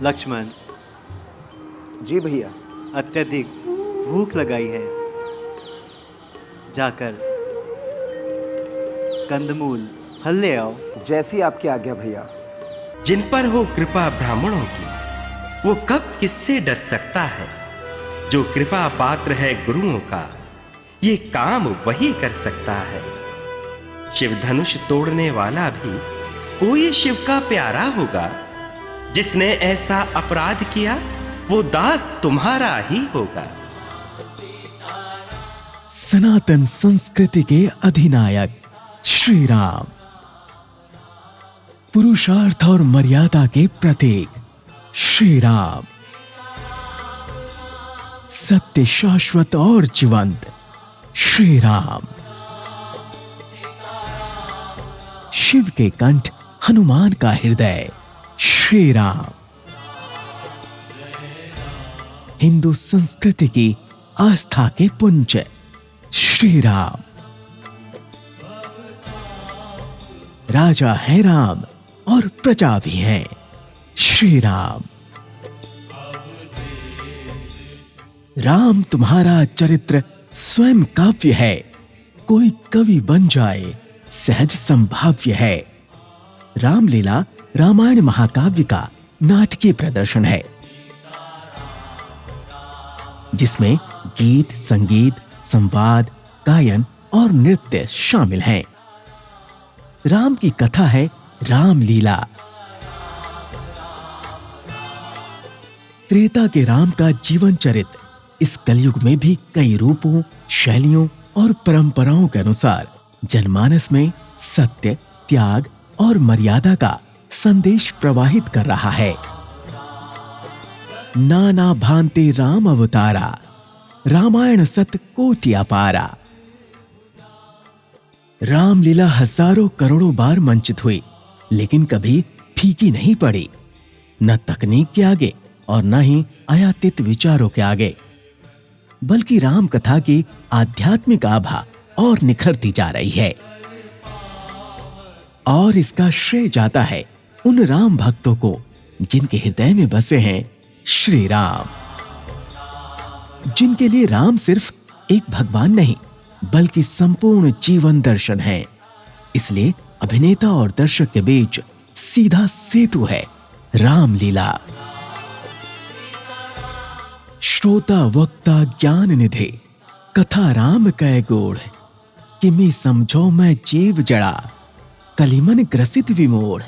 लक्ष्मण, जी भैया। अत्यधिक भूख लगाई है, जाकर कंदमूल फल ले आओ। जैसी आपकी आज्ञा भैया। जिन पर हो कृपा ब्राह्मणों की, वो कब किससे डर सकता है। जो कृपा पात्र है गुरुओं का, ये काम वही कर सकता है। शिव धनुष तोड़ने वाला भी कोई शिव का प्यारा होगा। जिसने ऐसा अपराध किया, वो दास तुम्हारा ही होगा। सनातन संस्कृति के अधिनायक श्री राम, पुरुषार्थ और मर्यादा के प्रतीक श्री राम, सत्य शाश्वत और जीवंत श्री राम, शिव के कंठ हनुमान का हृदय श्री राम, हिंदू संस्कृति की आस्था के पुंज श्री राम, राजा है राम और प्रजा भी है श्री राम। राम तुम्हारा चरित्र स्वयं काव्य है, कोई कवि बन जाए सहज संभाव्य है। रामलीला रामायण महाकाव्य का नाटकीय प्रदर्शन है, जिसमें गीत, संगीत, संवाद, गायन और नृत्य शामिल हैं। राम की कथा है रामलीला। त्रेता के राम का जीवन चरित्र इस कलयुग में भी कई रूपों, शैलियों और परंपराओं के अनुसार जनमानस में सत्य, त्याग और मर्यादा का संदेश प्रवाहित कर रहा है। नाना भांति राम अवतारा, रामायण सत कोटि अपारा। रामलीला हजारों करोड़ों बार मंचित हुई, लेकिन कभी फीकी नहीं पड़ी, न तकनीक के आगे और न ही आयातित विचारों के आगे, बल्कि राम कथा की आध्यात्मिक आभा और निखरती जा रही है। और इसका श्रेय जाता है उन राम भक्तों को जिनके हृदय में बसे हैं श्री राम, जिनके लिए राम सिर्फ एक भगवान नहीं बल्कि संपूर्ण जीवन दर्शन है। इसलिए अभिनेता और दर्शक के बीच सीधा सेतु है रामलीला। श्रोता वक्ता ज्ञान निधि, कथा राम कै गोढ़। किमी समझो मैं जीव जड़ा, कलिमन ग्रसित विमोढ़।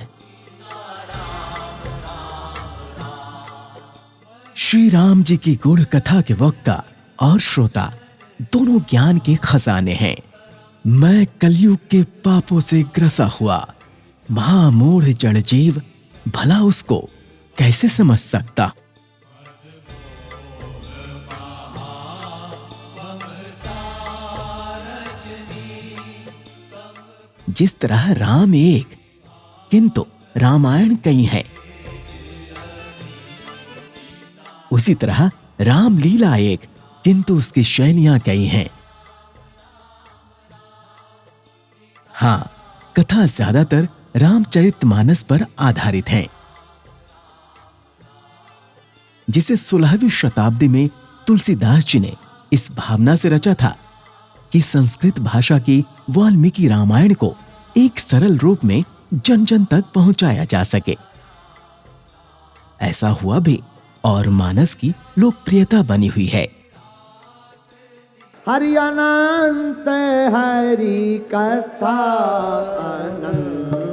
श्री राम जी की गुण कथा के वक्ता और श्रोता दोनों ज्ञान के खजाने हैं। मैं कलयुग के पापों से ग्रसा हुआ महामूढ़ जड़ जीव, भला उसको कैसे समझ सकता। जिस तरह राम एक किंतु रामायण कई है, उसी तरह रामलीला एक किंतु उसकी शैलियां कई हैं। हां, कथा ज्यादातर रामचरितमानस पर आधारित है, जिसे 16वीं शताब्दी में तुलसीदास जी ने इस भावना से रचा था कि संस्कृत भाषा की वाल्मीकि रामायण को एक सरल रूप में जन जन तक पहुंचाया जा सके। ऐसा हुआ भी और मानस की लोकप्रियता बनी हुई है। हरि अनंत हरि कथा अनंता,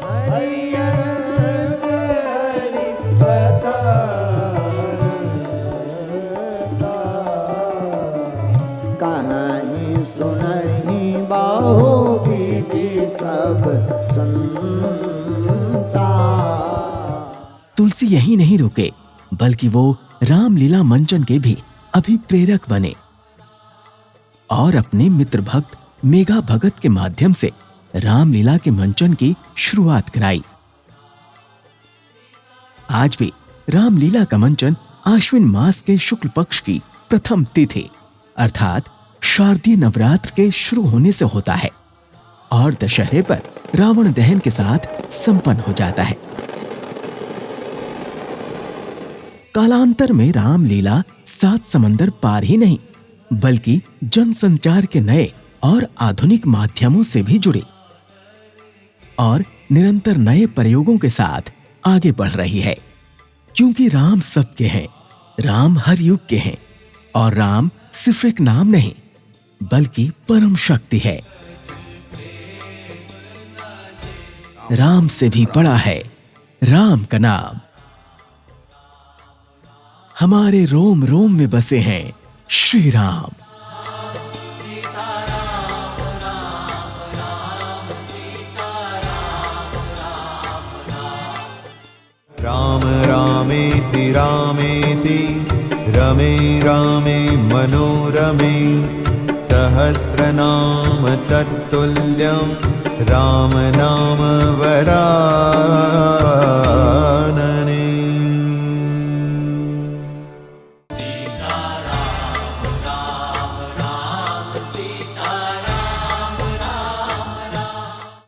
हरि अनंत हरि कथा अनंता। कहीं सुनहि बहु विधि सब संता। तुलसी यही नहीं रुके, बल्कि वो रामलीला मंचन के भी अभिप्रेरक बने और अपने मित्र भक्त मेघा भगत के माध्यम से रामलीला के मंचन की शुरुआत कराई। आज भी रामलीला का मंचन आश्विन मास के शुक्ल पक्ष की प्रथम तिथि अर्थात शारदीय नवरात्र के शुरू होने से होता है और दशहरे पर रावण दहन के साथ संपन्न हो जाता है। कालांतर में रामलीला 7 समंदर पार ही नहीं बल्कि जनसंचार के नए और आधुनिक माध्यमों से भी जुड़ी और निरंतर नए प्रयोगों के साथ आगे बढ़ रही है। क्योंकि राम सबके हैं, राम हर युग के हैं और राम सिर्फ एक नाम नहीं बल्कि परम शक्ति है। राम से भी बड़ा है राम का नाम। हमारे रोम रोम में बसे हैं श्री राम। राम रामेति रामेति रमे रामे मनोरमे सहस्रनाम तत्तुल्यं राम नाम वरानने।